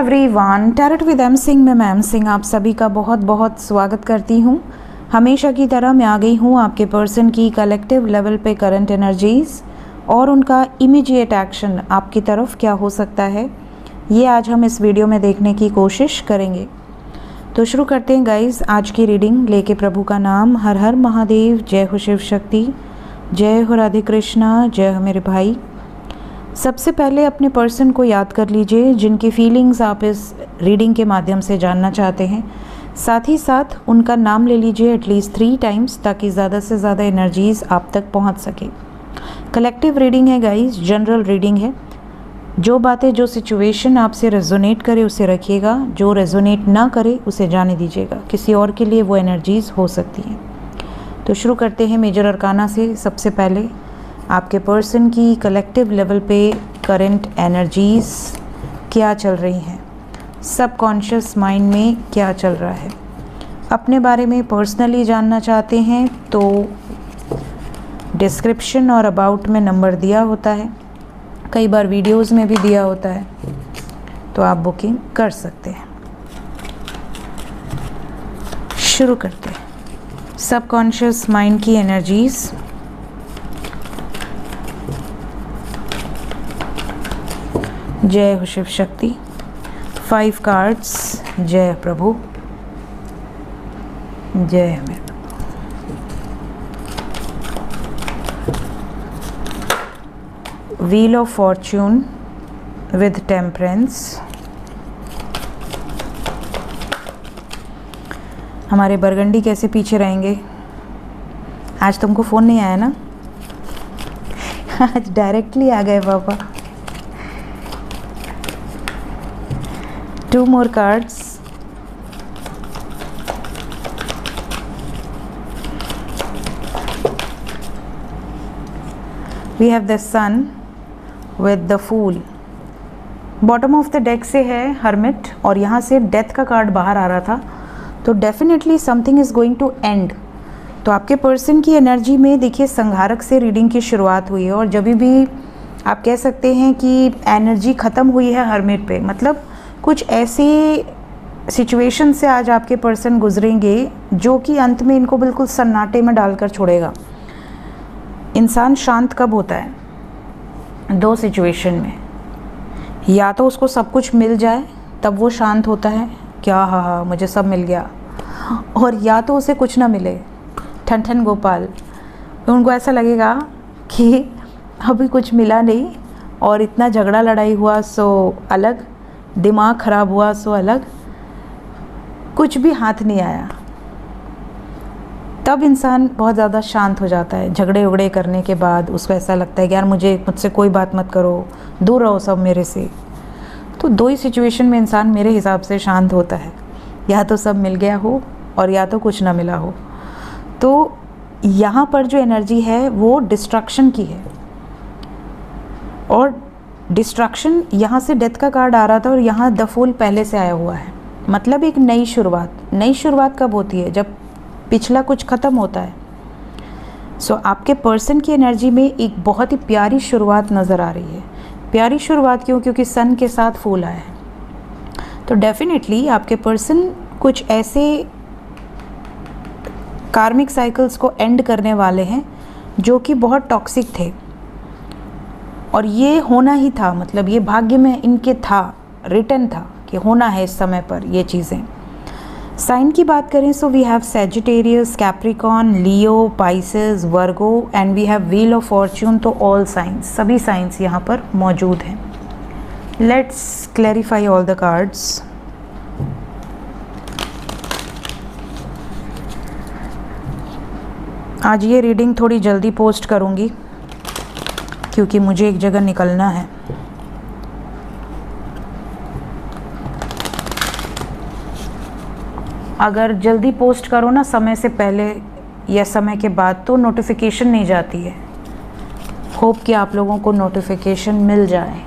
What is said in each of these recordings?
Everyone, tarot with M Singh में ma'am Singh आप सभी का बहुत बहुत स्वागत करती हूँ। हमेशा की तरह मैं आ गई हूँ आपके पर्सन की कलेक्टिव लेवल पे करंट एनर्जीज़ और उनका इमीडिएट एक्शन आपकी तरफ क्या हो सकता है, ये आज हम इस वीडियो में देखने की कोशिश करेंगे। तो शुरू करते हैं गाइस आज की रीडिंग लेके प्रभु का नाम। हर हर महादेव, जय हो शिव शक्ति, जय हो राधे कृष्णा, जय हो मेरे भाई। सबसे पहले अपने पर्सन को याद कर लीजिए जिनकी फीलिंग्स आप इस रीडिंग के माध्यम से जानना चाहते हैं। साथ ही साथ उनका नाम ले लीजिए एटलीस्ट 3 टाइम्स ताकि ज़्यादा से ज़्यादा एनर्जीज़ आप तक पहुंच सके। कलेक्टिव रीडिंग है गाइस, जनरल रीडिंग है। जो बातें, जो सिचुएशन आपसे रेजोनेट करे उसे रखिएगा, जो रेजोनेट ना करे उसे जाने दीजिएगा। किसी और के लिए वो एनर्जीज़ हो सकती हैं। तो शुरू करते हैं मेजर अरकाना से। सबसे पहले आपके पर्सन की कलेक्टिव लेवल पे करंट एनर्जीज़ क्या चल रही हैं, सबकॉन्शियस माइंड में क्या चल रहा है। अपने बारे में पर्सनली जानना चाहते हैं तो डिस्क्रिप्शन और अबाउट में नंबर दिया होता है, कई बार वीडियोस में भी दिया होता है, तो आप बुकिंग कर सकते हैं। शुरू करते हैं सबकॉन्शियस माइंड की एनर्जीज़। जय हो शिव शक्ति। 5 कार्ड्स। जय प्रभु, जय मेरे। Wheel of Fortune with temperance. हमारे बरगंडी कैसे पीछे रहेंगे। आज तुमको फ़ोन नहीं आया ना? आज डायरेक्टली आ गए पापा। 2 more cards. We have the sun with the fool. Bottom of the deck से है हर्मिट और यहाँ से डेथ का कार्ड बाहर आ रहा था, तो definitely something is going to end. तो आपके पर्सन की एनर्जी में देखिए संहारक से रीडिंग की शुरुआत हुई है और जब भी आप कह सकते हैं कि एनर्जी ख़त्म हुई है हर्मिट पे, मतलब कुछ ऐसी सिचुएशन से आज आपके पर्सन गुजरेंगे जो कि अंत में इनको बिल्कुल सन्नाटे में डालकर छोड़ेगा। इंसान शांत कब होता है? 2 सिचुएशन में, या तो उसको सब कुछ मिल जाए तब वो शांत होता है, क्या हाँ मुझे सब मिल गया, और या तो उसे कुछ ना मिले, ठन ठन गोपाल। उनको ऐसा लगेगा कि अभी कुछ मिला नहीं और इतना झगड़ा लड़ाई हुआ सो अलग, दिमाग ख़राब हुआ सो अलग, कुछ भी हाथ नहीं आया। तब इंसान बहुत ज़्यादा शांत हो जाता है। झगड़े उगड़े करने के बाद उसको ऐसा लगता है कि यार मुझसे कोई बात मत करो, दूर रहो सब मेरे से। तो 2 ही सिचुएशन में इंसान मेरे हिसाब से शांत होता है, या तो सब मिल गया हो और या तो कुछ ना मिला हो। तो यहाँ पर जो एनर्जी है वो डिस्ट्रक्शन की है, और डिस्ट्रक्शन यहाँ से डेथ का कार्ड आ रहा था और यहाँ द फूल पहले से आया हुआ है, मतलब एक नई शुरुआत। नई शुरुआत कब होती है? जब पिछला कुछ ख़त्म होता है। सो आपके पर्सन की एनर्जी में एक बहुत ही प्यारी शुरुआत नज़र आ रही है। प्यारी शुरुआत क्यों? क्योंकि सन के साथ फूल आया है। तो डेफिनेटली आपके पर्सन कुछ ऐसे कार्मिक साइकिल्स को एंड करने वाले हैं जो कि बहुत टॉक्सिक थे, और ये होना ही था, मतलब ये भाग्य में इनके था, रिटर्न था कि होना है इस समय पर ये चीज़ें। साइन की बात करें so we have Sagittarius, Capricorn, Leo, Pisces, Virgo and we have wheel of fortune. तो ऑल साइंस, सभी साइंस यहाँ पर मौजूद हैं। Let's clarify all the cards. आज ये रीडिंग थोड़ी जल्दी पोस्ट करूँगी क्योंकि मुझे एक जगह निकलना है। अगर जल्दी पोस्ट करो ना समय से पहले या समय के बाद तो नोटिफिकेशन नहीं जाती है। होप कि आप लोगों को नोटिफिकेशन मिल जाए।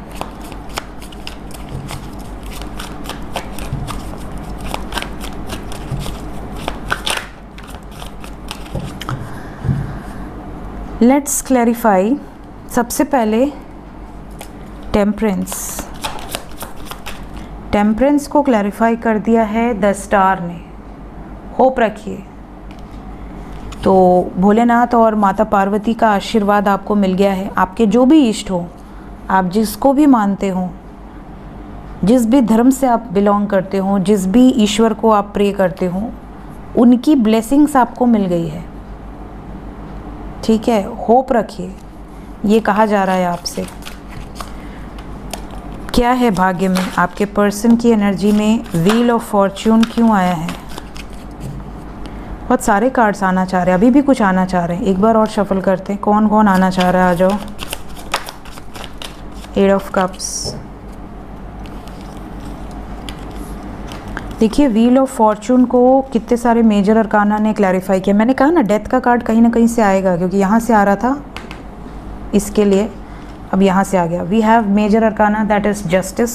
Let's clarify. सबसे पहले टेम्परेंस। टेम्परेंस को क्लैरिफाई कर दिया है द स्टार ने। होप रखिए। तो भोलेनाथ और माता पार्वती का आशीर्वाद आपको मिल गया है। आपके जो भी इष्ट हो, आप जिसको भी मानते हो, जिस भी धर्म से आप बिलोंग करते हो, जिस भी ईश्वर को आप प्रे करते हो, उनकी ब्लेसिंग्स आपको मिल गई है। ठीक है, होप रखिए। ये कहा जा रहा है आपसे। क्या है भाग्य में? आपके पर्सन की एनर्जी में व्हील ऑफ फॉर्च्यून क्यों आया है? बहुत सारे कार्ड्स आना चाह रहे हैं, अभी भी कुछ आना चाह रहे हैं। एक बार और शफल करते हैं, कौन कौन आना चाह रहा है, आ जाओ। Eight of cups. देखिए, व्हील ऑफ फॉर्च्यून को कितने सारे मेजर अरकाना ने क्लैरिफाई किया। मैंने कहा ना, डेथ का कार्ड कहीं ना कहीं से आएगा, क्योंकि यहाँ से आ रहा था इसके लिए, अब यहाँ से आ गया। We have major arcana that is justice,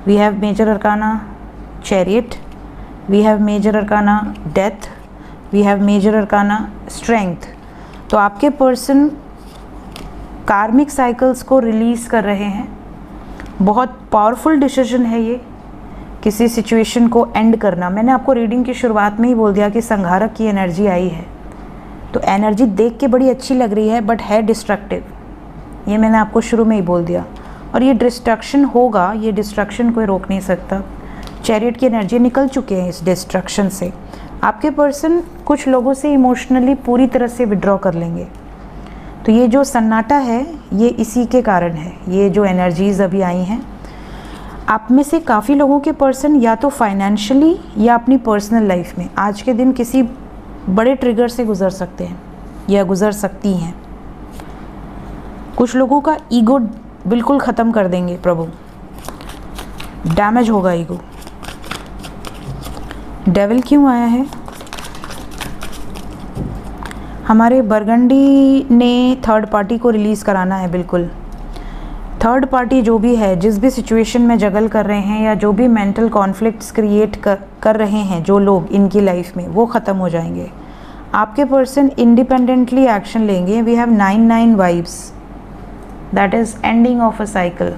we have major arcana chariot, we have major arcana death, we have major arcana strength. तो आपके पर्सन कार्मिक साइकिल्स को रिलीज़ कर रहे हैं। बहुत पावरफुल डिसीजन है ये, किसी सिचुएशन को एंड करना। मैंने आपको रीडिंग की शुरुआत में ही बोल दिया कि संहारक की एनर्जी आई है, तो एनर्जी देख के बड़ी अच्छी लग रही है, बट है डिस्ट्रक्टिव। ये मैंने आपको शुरू में ही बोल दिया, और ये डिस्ट्रक्शन होगा, ये डिस्ट्रक्शन कोई रोक नहीं सकता। चैरियट की एनर्जी निकल चुके हैं इस डिस्ट्रक्शन से। आपके पर्सन कुछ लोगों से इमोशनली पूरी तरह से विड्रॉ कर लेंगे। तो ये जो सन्नाटा है, ये इसी के कारण है। ये जो एनर्जीज़ अभी आई हैं, आप में से काफ़ी लोगों के पर्सन या तो फाइनेंशियली या अपनी पर्सनल लाइफ में आज के दिन किसी बड़े ट्रिगर से गुजर सकते हैं या गुजर सकती हैं। कुछ लोगों का ईगो बिल्कुल ख़त्म कर देंगे प्रभु, डैमेज होगा ईगो। डेविल क्यों आया है? हमारे बरगंडी ने थर्ड पार्टी को रिलीज़ कराना है। बिल्कुल, थर्ड पार्टी जो भी है, जिस भी सिचुएशन में जगल कर रहे हैं या जो भी मेंटल कॉन्फ्लिक्ट्स क्रिएट कर रहे हैं जो लोग इनकी लाइफ में, वो ख़त्म हो जाएंगे। आपके पर्सन इंडिपेंडेंटली एक्शन लेंगे। We have 9 vibes, that is ending of a cycle.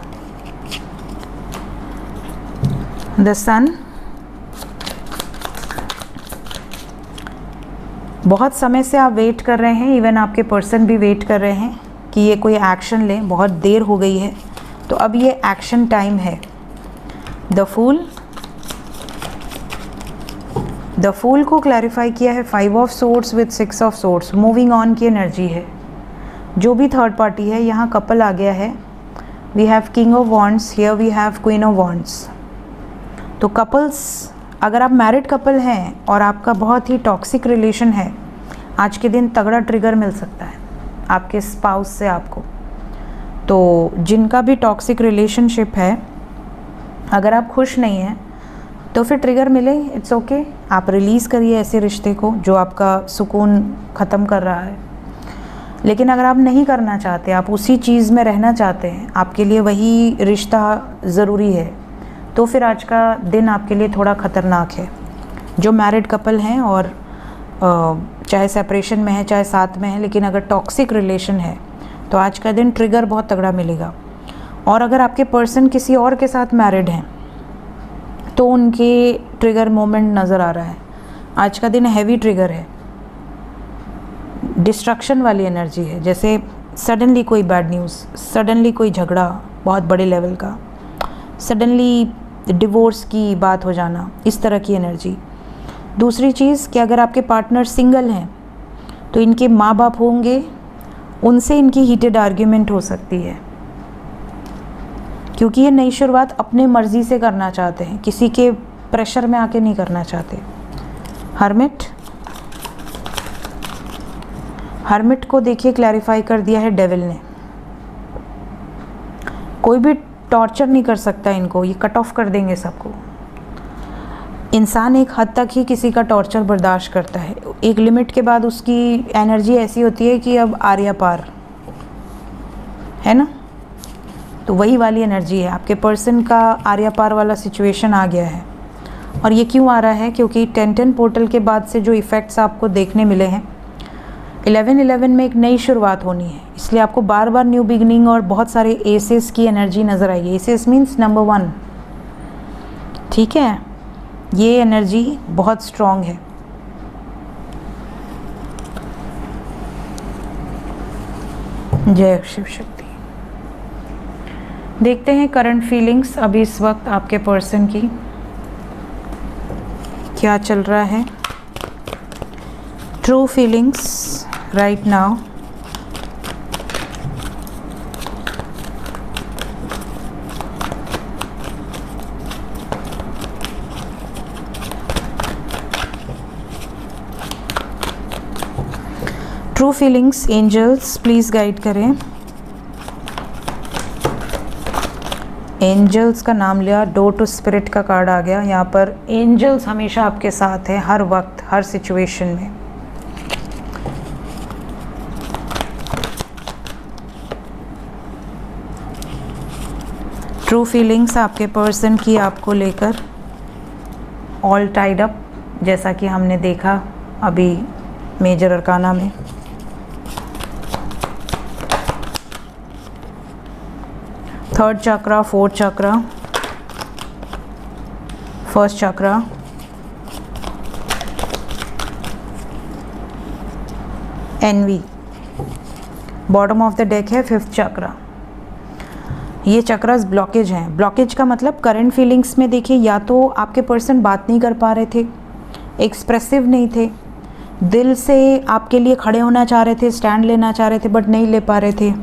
The sun, बहुत समय से आप वेट कर रहे हैं, इवन आपके पर्सन भी वेट कर रहे हैं कि ये कोई एक्शन लें। बहुत देर हो गई है, तो अब ये एक्शन टाइम है। द फूल को क्लैरिफाई किया है 5 of swords with 6 of swords. Moving on की एनर्जी है। जो भी थर्ड पार्टी है, यहाँ कपल आ गया है। We have king of wands, here we have queen of wands. तो कपल्स, अगर आप मैरिड कपल हैं और आपका बहुत ही टॉक्सिक रिलेशन है, आज के दिन तगड़ा ट्रिगर मिल सकता है आपके स्पाउस से आपको। तो जिनका भी टॉक्सिक रिलेशनशिप है, अगर आप खुश नहीं हैं तो फिर ट्रिगर मिले, इट्स ओके। आप रिलीज़ करिए ऐसे रिश्ते को जो आपका सुकून ख़त्म कर रहा है। लेकिन अगर आप नहीं करना चाहते, आप उसी चीज़ में रहना चाहते हैं, आपके लिए वही रिश्ता ज़रूरी है, तो फिर आज का दिन आपके लिए थोड़ा ख़तरनाक है। जो मैरिड कपल हैं और चाहे सेपरेशन में है चाहे साथ में है, लेकिन अगर टॉक्सिक रिलेशन है तो आज का दिन ट्रिगर बहुत तगड़ा मिलेगा। और अगर आपके पर्सन किसी और के साथ मैरिड हैं तो उनके ट्रिगर मोमेंट नज़र आ रहा है। आज का दिन हैवी ट्रिगर है, डिस्ट्रक्शन वाली एनर्जी है। जैसे सडनली कोई बैड न्यूज़, सडनली कोई झगड़ा बहुत बड़े लेवल का, सडनली डिवोर्स की बात हो जाना, इस तरह की एनर्जी। दूसरी चीज़ कि अगर आपके पार्टनर सिंगल हैं तो इनके माँ बाप होंगे, उनसे इनकी हीटेड आर्ग्यूमेंट हो सकती है, क्योंकि ये नई शुरुआत अपने मर्ज़ी से करना चाहते हैं, किसी के प्रेशर में आके नहीं करना चाहते। हर्मिट को देखिए क्लैरिफाई कर दिया है डेविल ने। कोई भी टॉर्चर नहीं कर सकता इनको, ये कट ऑफ कर देंगे सबको। इंसान एक हद तक ही किसी का टॉर्चर बर्दाश्त करता है, एक लिमिट के बाद उसकी एनर्जी ऐसी होती है कि अब आर्या पार है ना। तो वही वाली एनर्जी है, आपके पर्सन का आर्या पार वाला सिचुएशन आ गया है। और ये क्यों आ रहा है? क्योंकि 10-10 पोर्टल के बाद से जो इफ़ेक्ट्स आपको देखने मिले हैं, 11-11 में एक नई शुरुआत होनी है, इसलिए आपको बार बार न्यू बिगनिंग और बहुत सारे एसेस की एनर्जी नज़र आएगी। एसेस मीन्स नंबर 1, ठीक है, ये एनर्जी बहुत स्ट्रॉन्ग है। जय शिव शक्ति। देखते हैं करंट फीलिंग्स अभी इस वक्त आपके पर्सन की क्या चल रहा है। True feelings right now. True feelings angels please guide करें। एंजल्स का नाम लिया, डोर टू स्पिरिट का कार्ड आ गया। यहाँ पर एंजल्स हमेशा आपके साथ है, हर वक्त, हर सिचुएशन में। ट्रू फीलिंग्स आपके पर्सन की आपको लेकर, ऑल टाइड अप, जैसा कि हमने देखा अभी मेजर अरकाना में। Third chakra, fourth chakra, first chakra, envy, bottom of the deck है फिफ्थ चक्रा। ये चक्रास ब्लॉकेज हैं। ब्लॉकेज का मतलब करंट फीलिंग्स में देखिए, या तो आपके पर्सन बात नहीं कर पा रहे थे, एक्सप्रेसिव नहीं थे, दिल से आपके लिए खड़े होना चाह रहे थे, स्टैंड लेना चाह रहे थे, बट नहीं ले पा रहे थे।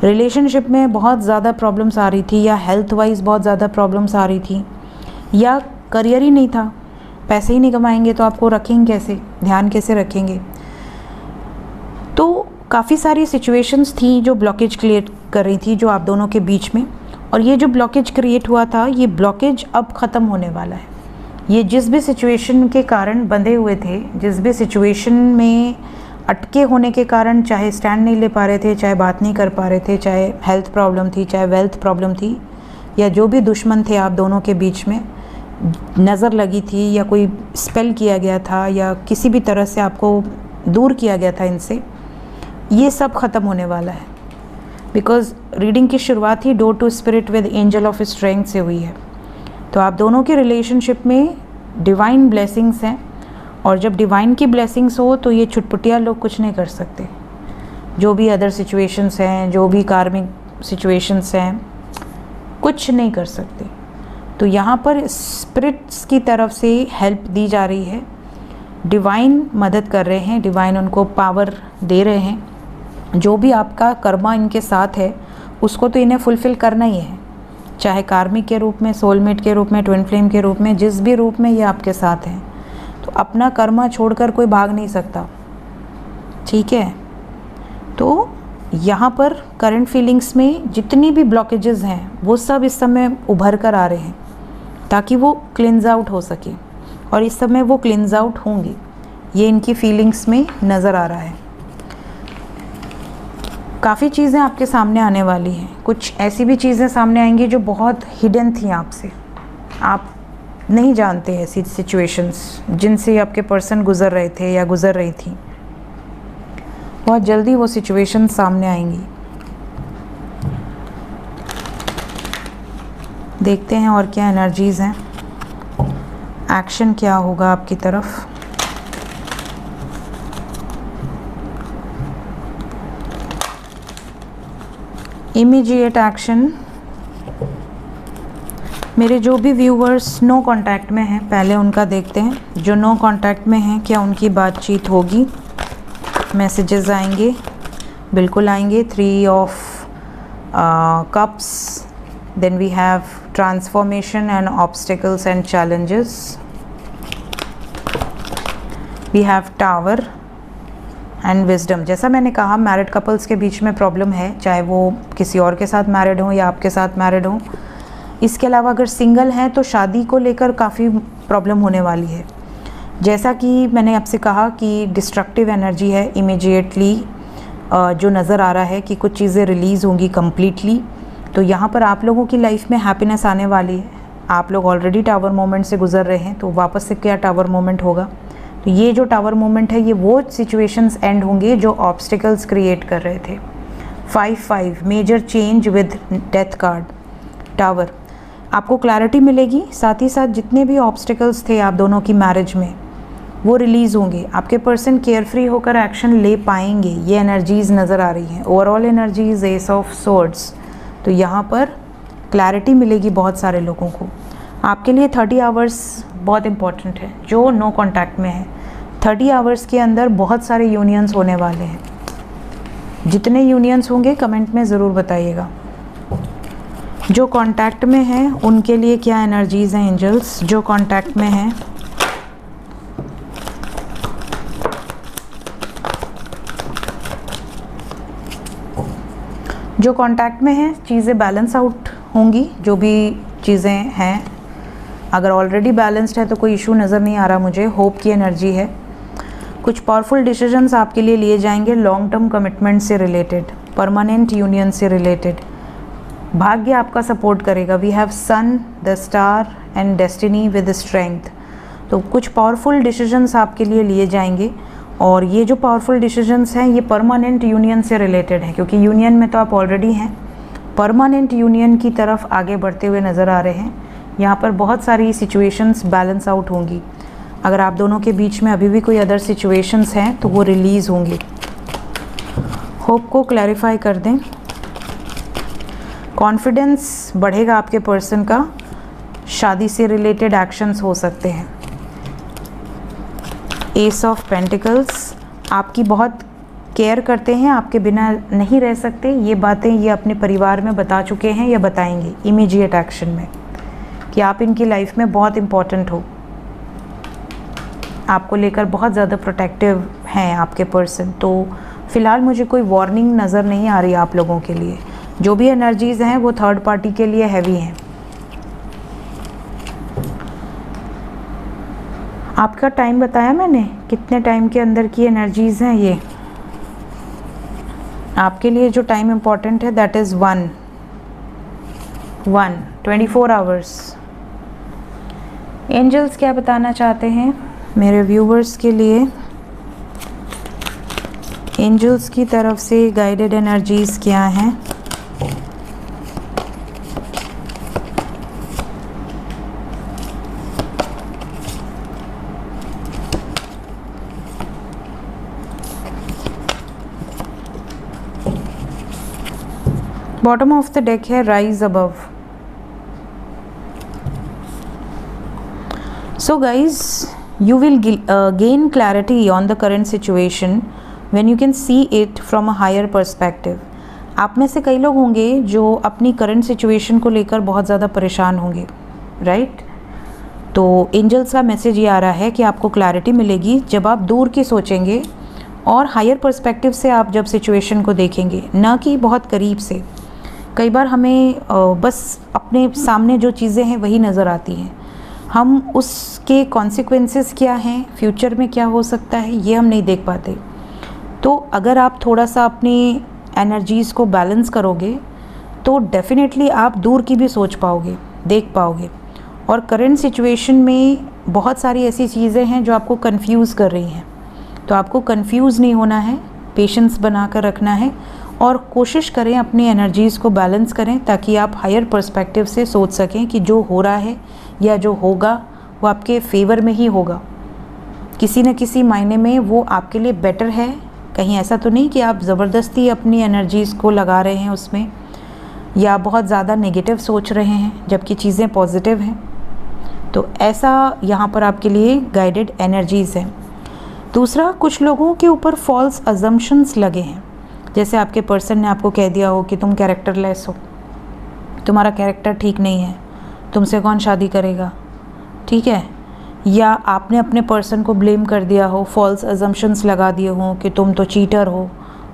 रिलेशनशिप में बहुत ज़्यादा प्रॉब्लम्स आ रही थी, या हेल्थ वाइज बहुत ज़्यादा प्रॉब्लम्स आ रही थी, या करियर ही नहीं था, पैसे ही नहीं कमाएंगे तो आपको रखेंगे कैसे, ध्यान कैसे रखेंगे। तो काफ़ी सारी सिचुएशंस थी जो ब्लॉकेज क्रिएट कर रही थी जो आप दोनों के बीच में। और ये जो ब्लॉकेज क्रिएट हुआ था, ये ब्लॉकेज अब ख़त्म होने वाला है। ये जिस भी सिचुएशन के कारण बंधे हुए थे, जिस भी सिचुएशन में अटके होने के कारण, चाहे स्टैंड नहीं ले पा रहे थे, चाहे बात नहीं कर पा रहे थे, चाहे हेल्थ प्रॉब्लम थी, चाहे वेल्थ प्रॉब्लम थी, या जो भी दुश्मन थे आप दोनों के बीच में, नज़र लगी थी या कोई स्पेल किया गया था या किसी भी तरह से आपको दूर किया गया था इनसे, ये सब ख़त्म होने वाला है। बिकॉज रीडिंग की शुरुआत ही door to spirit with angel of strength से हुई है। तो आप दोनों के रिलेशनशिप में डिवाइन ब्लेसिंग्स हैं, और जब डिवाइन की ब्लेसिंग्स हो तो ये छुटपुटिया लोग कुछ नहीं कर सकते। जो भी अदर सिचुएशंस हैं, जो भी कार्मिक सिचुएशंस हैं, कुछ नहीं कर सकते। तो यहाँ पर स्पिरिट्स की तरफ से हेल्प दी जा रही है, डिवाइन मदद कर रहे हैं, डिवाइन उनको पावर दे रहे हैं। जो भी आपका कर्मा इनके साथ है उसको तो इन्हें फुलफ़िल करना ही है, चाहे कार्मिक के रूप में, सोलमेट के रूप में, ट्विन फ्लेम के रूप में, जिस भी रूप में ये आपके साथ हैं। तो अपना कर्मा छोड़कर कोई भाग नहीं सकता, ठीक है। तो यहाँ पर करंट फीलिंग्स में जितनी भी ब्लॉकेजेस हैं वो सब इस समय उभर कर आ रहे हैं ताकि वो क्लिन्स आउट हो सके, और इस समय वो क्लिन्स आउट होंगे, ये इनकी फीलिंग्स में नज़र आ रहा है। काफ़ी चीज़ें आपके सामने आने वाली हैं, कुछ ऐसी भी चीज़ें सामने आएंगी जो बहुत हिडन थी आपसे, आप नहीं जानते ऐसी सिचुएशंस जिनसे आपके पर्सन गुज़र रहे थे या गुज़र रही थी। बहुत जल्दी वो सिचुएशन सामने आएंगी। देखते हैं और क्या एनर्जीज़ हैं, एक्शन क्या होगा आपकी तरफ। Immediate action. मेरे जो भी व्यूवर्स नो कांटेक्ट में हैं, पहले उनका देखते हैं। जो नो कांटेक्ट में हैं, क्या उनकी बातचीत होगी, मैसेजेस आएंगे, बिल्कुल आएंगे। 3 of cups, then we have transformation and obstacles and challenges, we have tower and wisdom. जैसा मैंने कहा, मैरिड कपल्स के बीच में प्रॉब्लम है, चाहे वो किसी और के साथ मैरिड हो या आपके साथ मैरिड हो। इसके अलावा अगर सिंगल हैं तो शादी को लेकर काफ़ी प्रॉब्लम होने वाली है। जैसा कि मैंने आपसे कहा कि डिस्ट्रक्टिव एनर्जी है, इमीडिएटली जो नज़र आ रहा है कि कुछ चीज़ें रिलीज़ होंगी कम्प्लीटली। तो यहाँ पर आप लोगों की लाइफ में हैप्पीनेस आने वाली है। आप लोग ऑलरेडी टावर मोमेंट से गुजर रहे हैं, तो वापस से क्या टावर मोमेंट होगा। तो ये जो टावर मोमेंट है, ये वो सिचुएशंस एंड होंगे जो ऑब्स्टिकल्स क्रिएट कर रहे थे। 5-5 major change with death card, tower. आपको क्लैरिटी मिलेगी, साथ ही साथ जितने भी ऑब्स्टिकल्स थे आप दोनों की मैरिज में वो रिलीज़ होंगे। आपके पर्सन केयर फ्री होकर एक्शन ले पाएंगे, ये एनर्जीज़ नज़र आ रही हैं। Overall energies S of swords, तो यहाँ पर क्लैरिटी मिलेगी बहुत सारे लोगों को। आपके लिए 30 आवर्स बहुत इम्पॉर्टेंट है। जो नो कॉन्टैक्ट में है, 30 आवर्स के अंदर बहुत सारे यूनियंस होने वाले हैं। जितने यूनियंस होंगे कमेंट में ज़रूर बताइएगा। जो कांटेक्ट में हैं उनके लिए क्या एनर्जीज़ हैं एंजल्स, जो कांटेक्ट में हैं। जो कांटेक्ट में हैं चीज़ें बैलेंस आउट होंगी, जो भी चीज़ें हैं। अगर ऑलरेडी बैलेंस्ड है तो कोई इशू नज़र नहीं आ रहा मुझे, होप की एनर्जी है। कुछ पावरफुल डिसीजंस आपके लिए लिए जाएंगे लॉन्ग टर्म कमिटमेंट से रिलेटेड, परमानेंट यूनियन से रिलेटेड। भाग्य आपका सपोर्ट करेगा। We have sun, the star and destiny with strength. तो कुछ पावरफुल डिसीजंस आपके लिए लिए जाएंगे, और ये जो पावरफुल डिसीजंस हैं ये परमानेंट यूनियन से रिलेटेड है, क्योंकि यूनियन में तो आप ऑलरेडी हैं। परमानेंट यूनियन की तरफ आगे बढ़ते हुए नज़र आ रहे हैं। यहाँ पर बहुत सारी सिचुएशंस बैलेंस आउट होंगी। अगर आप दोनों के बीच में अभी भी कोई अदर सिचुएशंस हैं तो वो रिलीज़ होंगी। होप को क्लैरिफाई कर दें। कॉन्फिडेंस बढ़ेगा आपके पर्सन का, शादी से रिलेटेड एक्शंस हो सकते हैं। एस ऑफ पेंटिकल्स, आपकी बहुत केयर करते हैं, आपके बिना नहीं रह सकते। ये बातें ये अपने परिवार में बता चुके हैं या बताएंगे इमीडिएट एक्शन में कि आप इनकी लाइफ में बहुत इम्पॉर्टेंट हो। आपको लेकर बहुत ज़्यादा प्रोटेक्टिव हैं आपके पर्सन। तो फ़िलहाल मुझे कोई वार्निंग नज़र नहीं आ रही आप लोगों के लिए। जो भी एनर्जीज़ हैं वो थर्ड पार्टी के लिए हैवी हैं। आपका टाइम बताया मैंने, कितने टाइम के अंदर की एनर्जीज़ हैं ये। आपके लिए जो टाइम इम्पॉर्टेंट है दैट इज़ 24 आवर्स। एंजल्स क्या बताना चाहते हैं मेरे व्यूवर्स के लिए। एंजल्स की तरफ से गाइडेड एनर्जीज़ क्या हैं। बॉटम ऑफ द डेक है rise above. So guys, you will gain clarity on the current situation when you can see it from a higher perspective. आप में से कई लोग होंगे जो अपनी करंट सिचुएशन को लेकर बहुत ज़्यादा परेशान होंगे, राइट? तो एंजल्स का मैसेज ये आ रहा है कि आपको क्लैरिटी मिलेगी जब आप दूर की सोचेंगे और हायर पर्सपेक्टिव से आप जब सिचुएशन को देखेंगे, ना कि बहुत करीब से। कई बार हमें बस अपने सामने जो चीज़ें हैं वही नज़र आती हैं, हम उसके कॉन्सिक्वेंसेस क्या हैं, फ्यूचर में क्या हो सकता है, ये हम नहीं देख पाते। तो अगर आप थोड़ा सा अपनी एनर्जीज़ को बैलेंस करोगे तो डेफिनेटली आप दूर की भी सोच पाओगे, देख पाओगे। और करंट सिचुएशन में बहुत सारी ऐसी चीज़ें हैं जो आपको कंफ्यूज कर रही हैं, तो आपको कंफ्यूज नहीं होना है, पेशेंस बना कर रखना है और कोशिश करें अपनी एनर्जीज़ को बैलेंस करें ताकि आप हायर पर्सपेक्टिव से सोच सकें कि जो हो रहा है या जो होगा वो आपके फेवर में ही होगा। किसी न किसी मायने में वो आपके लिए बेटर है। कहीं ऐसा तो नहीं कि आप ज़बरदस्ती अपनी एनर्जीज़ को लगा रहे हैं उसमें या बहुत ज़्यादा नेगेटिव सोच रहे हैं जबकि चीज़ें पॉजिटिव हैं। तो ऐसा यहाँ पर आपके लिए गाइडेड एनर्जीज़ हैं। दूसरा, कुछ लोगों के ऊपर फॉल्स अजम्पशंस लगे हैं, जैसे आपके पर्सन ने आपको कह दिया हो कि तुम कैरेक्टरलेस हो, तुम्हारा कैरेक्टर ठीक नहीं है, तुमसे कौन शादी करेगा, ठीक है? या आपने अपने पर्सन को ब्लेम कर दिया हो, फॉल्स अजम्पशंस लगा दिए हो कि तुम तो चीटर हो,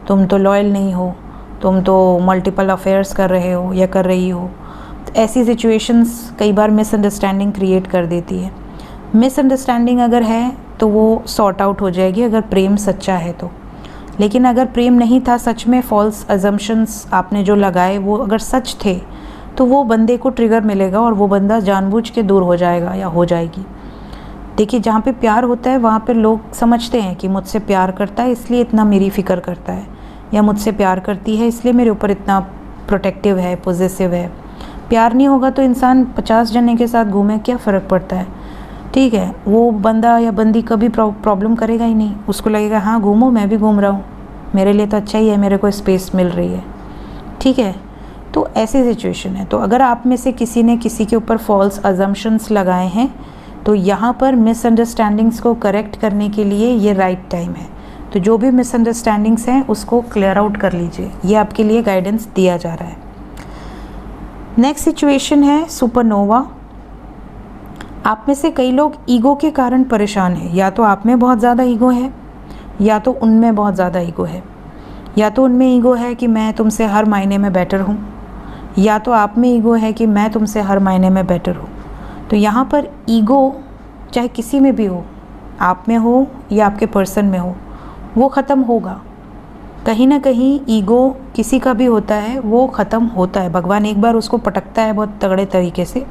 तुम तो लॉयल नहीं हो, तुम तो मल्टीपल अफेयर्स कर रहे हो या कर रही हो। तो ऐसी सिचुएशंस कई बार मिसअंडरस्टैंडिंग क्रिएट कर देती है। मिसअंडरस्टैंडिंग अगर है तो वो सॉर्ट आउट हो जाएगी अगर प्रेम सच्चा है तो। लेकिन अगर प्रेम नहीं था, सच में फॉल्स अजम्पशंस आपने जो लगाए वो अगर सच थे तो वो बंदे को ट्रिगर मिलेगा और वो बंदा जानबूझ के दूर हो जाएगा या हो जाएगी। देखिए, जहाँ पे प्यार होता है वहाँ पे लोग समझते हैं कि मुझसे प्यार करता है इसलिए इतना मेरी फ़िक्र करता है, या मुझसे प्यार करती है इसलिए मेरे ऊपर इतना प्रोटेक्टिव है, पॉजिटिव है। प्यार नहीं होगा तो इंसान 50 जने के साथ घूमे, क्या फ़र्क पड़ता है, ठीक है। वो बंदा या बंदी कभी प्रॉब्लम करेगा ही नहीं, उसको लगेगा हाँ घूमो, मैं भी घूम रहा हूँ, मेरे लिए तो अच्छा ही है, मेरे को स्पेस मिल रही है, ठीक है। तो ऐसी सिचुएशन है। तो अगर आप में से किसी ने किसी के ऊपर फॉल्स अजम्पशंस लगाए हैं तो यहाँ पर मिसअंडरस्टैंडिंग्स को करेक्ट करने के लिए ये राइट टाइम है। तो जो भी मिसअंडरस्टैंडिंग्स हैं उसको क्लियर आउट कर लीजिए, ये आपके लिए गाइडेंस दिया जा रहा है। नेक्स्ट सिचुएशन है सुपरनोवा। आप में से कई लोग ईगो के कारण परेशान हैं। या तो आप में बहुत ज़्यादा ईगो है, या तो उनमें बहुत ज़्यादा ईगो है। या तो उनमें ईगो है कि मैं तुमसे हर मायने में बेटर हूँ, या तो आप में ईगो है कि मैं तुमसे हर मायने में बेटर हूँ। तो यहाँ पर ईगो चाहे किसी में भी हो, आप में हो या आपके पर्सन में हो, वो ख़त्म होगा। कहीं ना कहीं ईगो किसी का भी होता है, वो ख़त्म होता है। भगवान एक बार उसको पटकता है बहुत तगड़े तरीके से,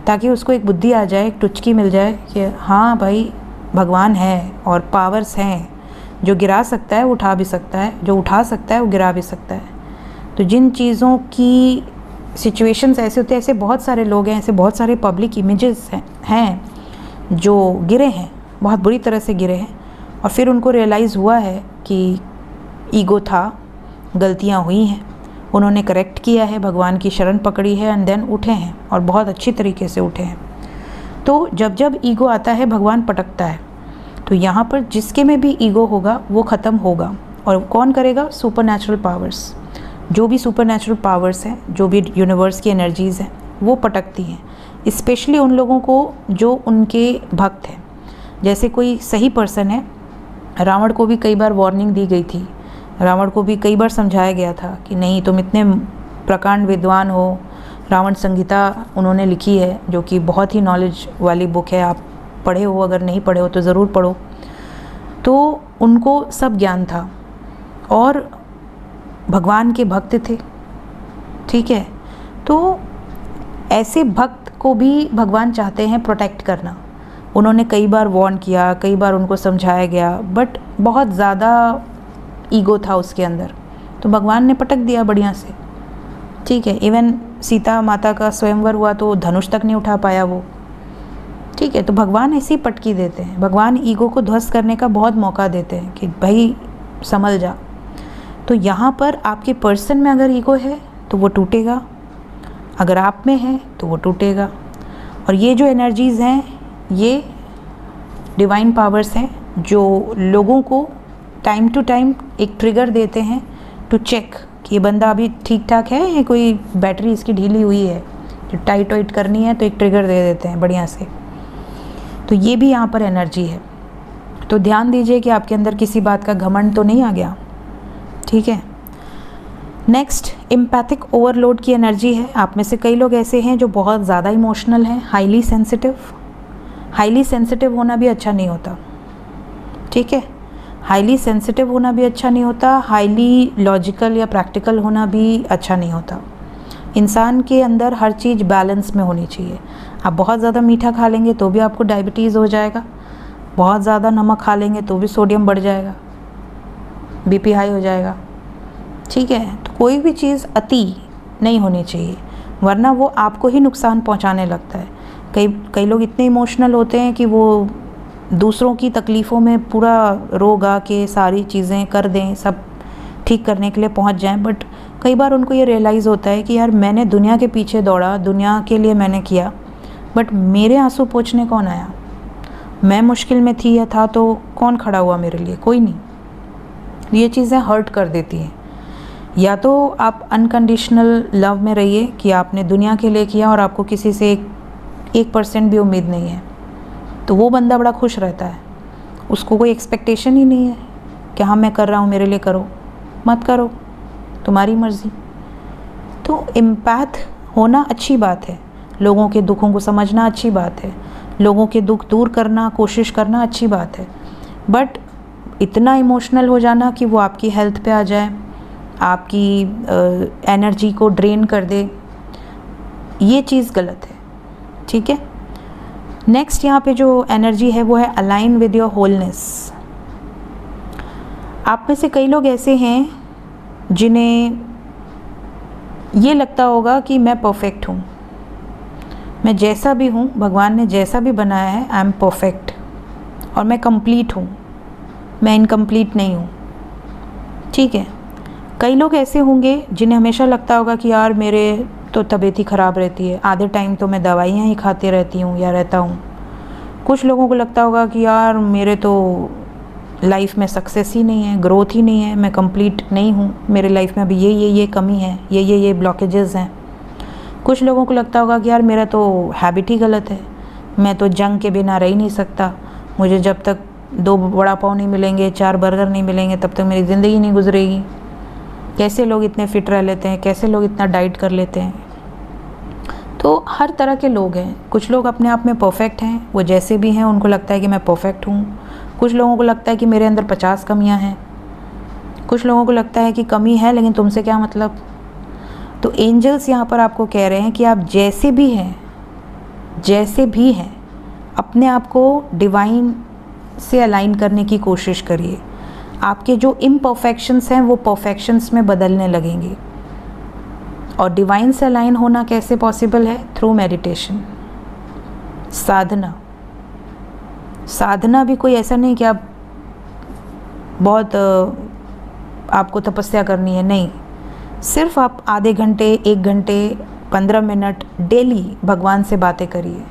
ताकि उसको एक बुद्धि आ जाए, एक टुचकी मिल जाए कि हाँ भाई भगवान है और पावर्स हैं, जो गिरा सकता है वो उठा भी सकता है, जो उठा सकता है वो गिरा भी सकता है। तो जिन चीज़ों की सिचुएशंस ऐसे होते हैं, ऐसे बहुत सारे लोग हैं, ऐसे बहुत सारे पब्लिक इमेजेस हैं जो गिरे हैं, बहुत बुरी तरह से गिरे हैं, और फिर उनको रियलाइज़ हुआ है कि ईगो था, गलतियाँ हुई हैं, उन्होंने करेक्ट किया है, भगवान की शरण पकड़ी है, एंड देन उठे हैं और बहुत अच्छी तरीके से उठे हैं। तो जब जब ईगो आता है भगवान पटकता है। तो यहाँ पर जिसके में भी ईगो होगा वो ख़त्म होगा। और कौन करेगा? Supernatural powers. जो भी सुपरनैचुरल पावर्स हैं, जो भी यूनिवर्स की एनर्जीज़ हैं, वो पटकती हैं। स्पेशली उन लोगों को जो उनके भक्त हैं। जैसे कोई सही पर्सन है, रावण को भी कई बार वार्निंग दी गई थी, रावण को भी कई बार समझाया गया था कि नहीं तुम इतने प्रकांड विद्वान हो। रावण संहिता उन्होंने लिखी है, जो कि बहुत ही नॉलेज वाली बुक है, आप पढ़े हो, अगर नहीं पढ़े हो तो ज़रूर पढ़ो। तो उनको सब ज्ञान था और भगवान के भक्त थे, ठीक है। तो ऐसे भक्त को भी भगवान चाहते हैं प्रोटेक्ट करना। उन्होंने कई बार वार्न किया, कई बार उनको समझाया गया, बट बहुत ज़्यादा ईगो था उसके अंदर, तो भगवान ने पटक दिया बढ़िया से, ठीक है। इवन सीता माता का स्वयंवर हुआ तो धनुष तक नहीं उठा पाया वो, ठीक है। तो भगवान ऐसी पटकी देते हैं, भगवान ईगो को ध्वस्त करने का बहुत मौका देते हैं कि भाई संभल जा। तो यहाँ पर आपके पर्सन में अगर ईगो है तो वो टूटेगा, अगर आप में है तो वो टूटेगा। और ये जो एनर्जीज़ हैं ये डिवाइन पावर्स हैं, जो लोगों को टाइम टू टाइम एक ट्रिगर देते हैं टू चेक कि ये बंदा अभी ठीक ठाक है या कोई बैटरी इसकी ढीली हुई है, जो टाइट वाइट करनी है तो एक ट्रिगर दे देते हैं बढ़िया से। तो ये भी यहाँ पर एनर्जी है। तो ध्यान दीजिए कि आपके अंदर किसी बात का घमंड तो नहीं आ गया, ठीक है। नेक्स्ट एम्पैथिक ओवरलोड की एनर्जी है। आप में से कई लोग ऐसे हैं जो बहुत ज़्यादा इमोशनल हैं, हाईली सेंसिटिव। हाईली सेंसिटिव होना भी अच्छा नहीं होता, ठीक है। हाईली सेंसिटिव होना भी अच्छा नहीं होता, हाईली लॉजिकल या प्रैक्टिकल होना भी अच्छा नहीं होता। इंसान के अंदर हर चीज़ बैलेंस में होनी चाहिए। आप बहुत ज़्यादा मीठा खा लेंगे तो भी आपको डायबिटीज़ हो जाएगा, बहुत ज़्यादा नमक खा लेंगे तो भी सोडियम बढ़ जाएगा, बीपी हाई हो जाएगा, ठीक है। तो कोई भी चीज़ अति नहीं होनी चाहिए, वरना वो आपको ही नुकसान पहुंचाने लगता है। कई लोग इतने इमोशनल होते हैं कि वो दूसरों की तकलीफ़ों में पूरा रोग आके सारी चीज़ें कर दें, सब ठीक करने के लिए पहुंच जाएं, बट कई बार उनको ये रियलाइज़ होता है कि यार मैंने दुनिया के पीछे दौड़ा, दुनिया के लिए मैंने किया, बट मेरे आंसू पोंछने कौन आया? मैं मुश्किल में थी या था तो कौन खड़ा हुआ मेरे लिए? कोई नहीं। ये चीज़ें हर्ट कर देती हैं। या तो आप अनकंडीशनल लव में रहिए कि आपने दुनिया के लिए किया और आपको किसी से 1% भी उम्मीद नहीं है, तो वो बंदा बड़ा खुश रहता है, उसको कोई एक्सपेक्टेशन ही नहीं है कि हाँ मैं कर रहा हूँ, मेरे लिए करो, मत करो, तुम्हारी मर्ज़ी। तो एम्पैथ होना अच्छी बात है, लोगों के दुखों को समझना अच्छी बात है, लोगों के दुख दूर करना कोशिश करना अच्छी बात है, बट इतना इमोशनल हो जाना कि वो आपकी हेल्थ पे आ जाए, आपकी एनर्जी को ड्रेन कर दे, ये चीज़ गलत है, ठीक है। नेक्स्ट यहाँ पे जो एनर्जी है वो है अलाइन विद योर होलनेस। आप में से कई लोग ऐसे हैं जिन्हें ये लगता होगा कि मैं परफेक्ट हूँ, मैं जैसा भी हूँ, भगवान ने जैसा भी बनाया है, आई एम परफेक्ट और मैं कंप्लीट हूँ, मैं इनकम्प्लीट नहीं हूँ। ठीक है। कई लोग ऐसे होंगे जिन्हें हमेशा लगता होगा कि यार मेरे तो तबीयत ही ख़राब रहती है, आधे टाइम तो मैं दवाइयाँ ही खाते रहती हूँ या रहता हूँ। कुछ लोगों को लगता होगा कि यार मेरे तो लाइफ में सक्सेस ही नहीं है, ग्रोथ ही नहीं है, मैं कंप्लीट नहीं हूँ, मेरे लाइफ में अभी ये कमी है, ये ब्लॉकेजेस हैं। कुछ लोगों को लगता होगा कि यार मेरा तो हैबिट ही गलत है, मैं तो जंक के बिना रह ही नहीं सकता, मुझे जब तक 2 वड़ा पाव नहीं मिलेंगे, 4 बर्गर नहीं मिलेंगे, तब तक मेरी ज़िंदगी नहीं गुजरेगी। कैसे लोग इतने फिट रह लेते हैं, कैसे लोग इतना डाइट कर लेते हैं। तो हर तरह के लोग हैं। कुछ लोग अपने आप में परफेक्ट हैं, वो जैसे भी हैं उनको लगता है कि मैं परफेक्ट हूँ। कुछ लोगों को लगता है कि मेरे अंदर 50 कमियाँ हैं। कुछ लोगों को लगता है कि कमी है लेकिन तुमसे क्या मतलब। तो एंजल्स यहाँ पर आपको कह रहे हैं कि आप जैसे भी हैं अपने आप को डिवाइन से अलाइन करने की कोशिश करिए। आपके जो इम्परफेक्शंस हैं वो परफेक्शंस में बदलने लगेंगे। और डिवाइन से अलाइन होना कैसे पॉसिबल है? थ्रू मेडिटेशन, साधना भी कोई ऐसा नहीं कि आप बहुत आपको तपस्या करनी है, नहीं। सिर्फ आप आधे घंटे, 1 घंटे, 15 मिनट डेली भगवान से बातें करिए।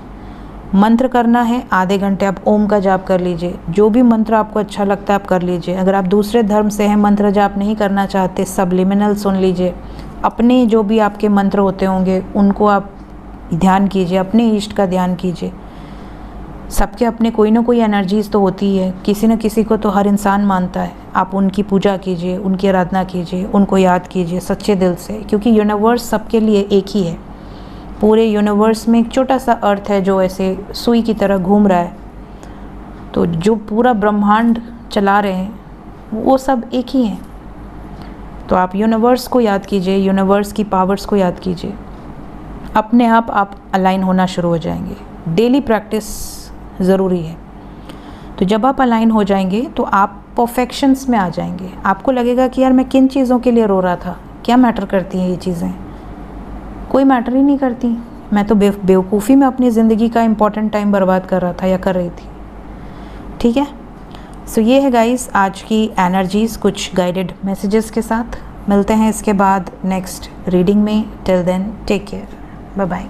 मंत्र करना है, आधे घंटे आप ओम का जाप कर लीजिए। जो भी मंत्र आपको अच्छा लगता है आप कर लीजिए। अगर आप दूसरे धर्म से हैं, मंत्र जाप नहीं करना चाहते, सबलिमिनल सुन लीजिए। अपने जो भी आपके मंत्र होते होंगे उनको आप ध्यान कीजिए, अपने इष्ट का ध्यान कीजिए। सबके अपने कोई ना कोई एनर्जीज़ तो होती है, किसी न किसी को तो हर इंसान मानता है। आप उनकी पूजा कीजिए, उनकी आराधना कीजिए, उनको याद कीजिए सच्चे दिल से, क्योंकि यूनिवर्स सबके लिए एक ही है। पूरे यूनिवर्स में एक छोटा सा अर्थ है जो ऐसे सुई की तरह घूम रहा है, तो जो पूरा ब्रह्मांड चला रहे हैं वो सब एक ही हैं। तो आप यूनिवर्स को याद कीजिए, यूनिवर्स की पावर्स को याद कीजिए, अपने आप अलाइन होना शुरू हो जाएंगे। डेली प्रैक्टिस ज़रूरी है। तो जब आप अलाइन हो जाएंगे तो आप परफेक्शंस में आ जाएंगे। आपको लगेगा कि यार मैं किन चीज़ों के लिए रो रहा था, क्या मैटर करती हैं ये चीज़ें, कोई मैटर ही नहीं करती। मैं तो बेवकूफ़ी में अपनी ज़िंदगी का इम्पॉर्टेंट टाइम बर्बाद कर रहा था या कर रही थी। ठीक है। सो ये है गाइस आज की एनर्जीज़, कुछ गाइडेड मैसेजेस के साथ। मिलते हैं इसके बाद नेक्स्ट रीडिंग में। Till then take care, bye bye.